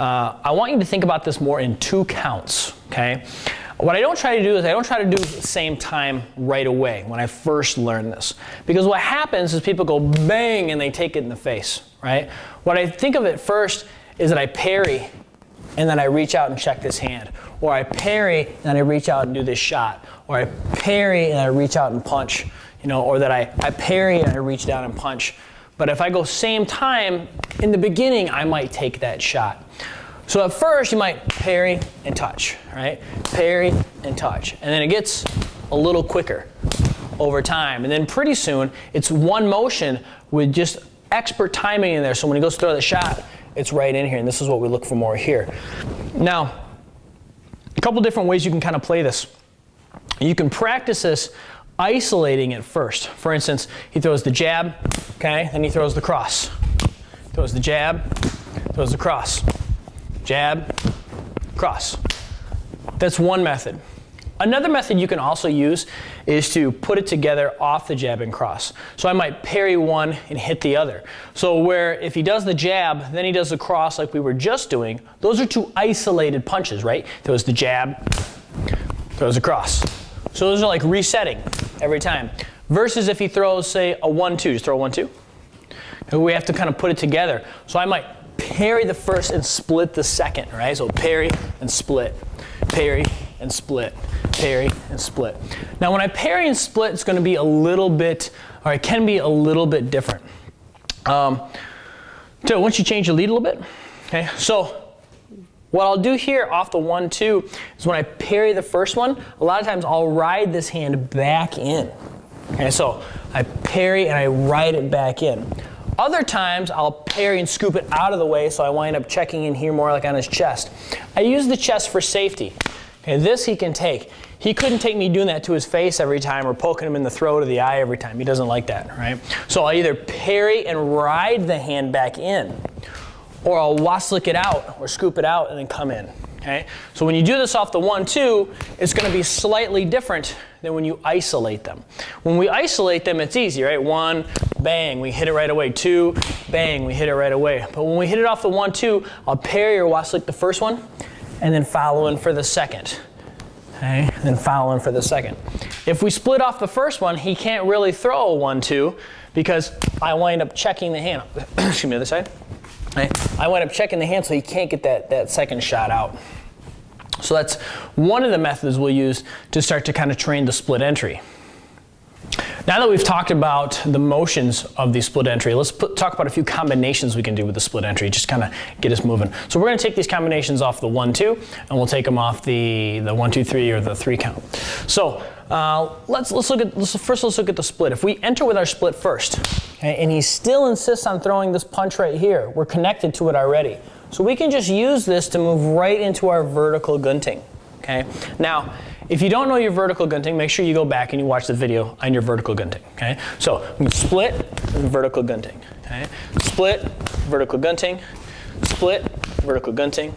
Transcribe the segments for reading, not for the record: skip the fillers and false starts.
I want you to think about this more in 2 counts, okay? What I don't try to do is I don't try to do it at the same time right away when I first learn this. Because what happens is people go bang and they take it in the face, right? What I think of it first is that I parry and then I reach out and check this hand. Or I parry and I reach out and do this shot. Or I parry and I reach out and punch. You know, or that I parry and I reach down and punch. But if I go same time, in the beginning I might take that shot. So at first you might parry and touch, right? Parry and touch. And then it gets a little quicker over time. And then pretty soon it's one motion with just expert timing in there. So when he goes to throw the shot, it's right in here. And this is what we look for more here. Now, a couple different ways you can kind of play this. You can practice this isolating it first. For instance, he throws the jab, okay? Then he throws the cross. Throws the jab, throws the cross. Jab, cross. That's one method. Another method you can also use is to put it together off the jab and cross. So I might parry one and hit the other. So where if he does the jab, then he does the cross like we were just doing, those are 2 isolated punches, right? Throws the jab, throws the cross. So those are like resetting every time. Versus if he throws, say, a 1-2, just throw a 1-2. We have to kind of put it together. So I might parry the first and split the second, right? So parry and split, parry and split, parry and split. Now when I parry and split, it's going to be a little bit, or it can be a little bit different. So once you change your lead a little bit, okay? So what I'll do here off the 1-2 is when I parry the first one, a lot of times I'll ride this hand back in. Okay, so I parry and I ride it back in. Other times I'll parry and scoop it out of the way so I wind up checking in here more like on his chest. I use the chest for safety. Okay, this he can take. He couldn't take me doing that to his face every time or poking him in the throat or the eye every time. He doesn't like that, right? So I'll either parry and ride the hand back in, or I'll waslick it out or scoop it out and then come in. Okay? So when you do this off the 1-2, it's going to be slightly different than when you isolate them. When we isolate them, it's easy, right? 1, bang, we hit it right away. 2, bang, we hit it right away. But when we hit it off the 1-2, I'll parry or waslick the first one and then follow in for the second. Okay? And then follow in for the second. If we split off the first one, he can't really throw a 1-2 because I wind up checking the hand. Excuse me, other side. I wind up checking the hand so he can't get that second shot out. So that's one of the methods we'll use to start to kind of train the split entry. Now that we've talked about the motions of the split entry, let's talk about a few combinations we can do with the split entry, just kind of get us moving. So we're going to take these combinations off the 1-2, and we'll take them off the 1-2-3 or the 3 count. So let's look at the split. If we enter with our split first, okay, and he still insists on throwing this punch right here, we're connected to it already. So we can just use this to move right into our vertical gunting. Okay? Now, if you don't know your vertical gunting, make sure you go back and you watch the video on your vertical gunting. Okay? So we can split and vertical gunting. Okay? Split, vertical gunting, split, vertical gunting,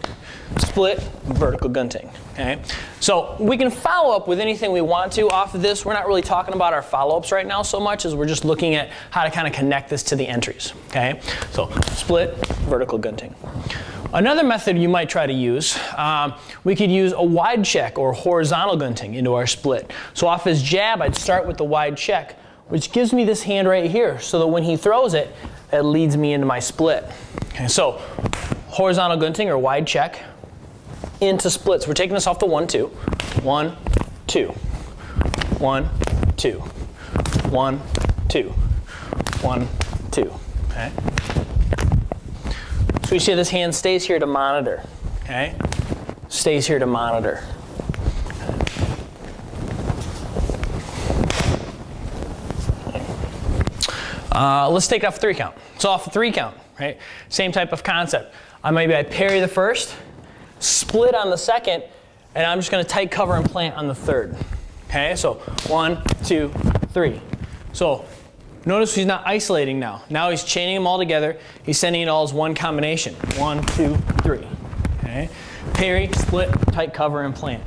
split, vertical gunting. Okay? So we can follow up with anything we want to off of this. We're not really talking about our follow-ups right now so much as we're just looking at how to kind of connect this to the entries. Okay? So split, vertical gunting. Another method you might try to use, we could use a wide check or horizontal gunting into our split. So off his jab, I'd start with the wide check, which gives me this hand right here, so that when he throws it, that leads me into my split. Okay, so horizontal gunting or wide check into splits. We're taking this off the 1-2. 1, 2. 1, 2. 1, 2. 1, 2. Okay? So you see this hand stays here to monitor. Okay? Stays here to monitor. Let's take it off 3 count. So off the 3 count, right? Same type of concept. Maybe I parry the first, split on the second, and I'm just going to tight cover and plant on the third. Okay, so 1, 2, 3. So notice he's not isolating now. Now he's chaining them all together. He's sending it all as one combination. 1, 2, 3. Okay, parry, split, tight cover, and plant.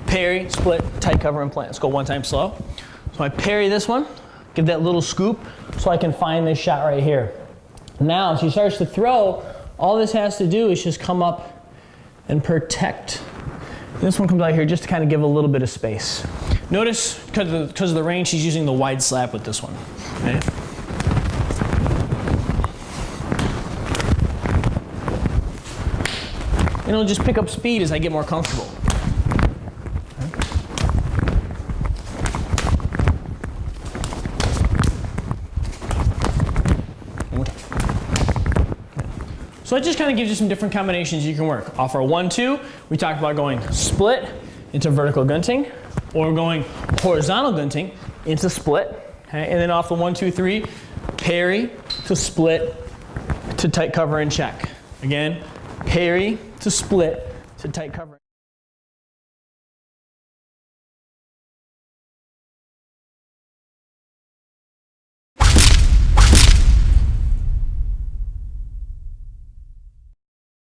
Parry, split, tight cover, and plant. Let's go one time slow. So I parry this one, give that little scoop so I can find this shot right here. Now as he starts to throw, All this has to do is just come up and protect. This one comes out here just to kind of give a little bit of space. Notice, because of the range, she's using the wide slap with this one. Okay? And it'll just pick up speed as I get more comfortable. So that just kind of gives you some different combinations you can work. Off our 1-2, we talked about going split into vertical gunting, or going horizontal gunting into split. Okay? And then off the 1-2-3, parry to split to tight cover and check. Again, parry to split to tight cover.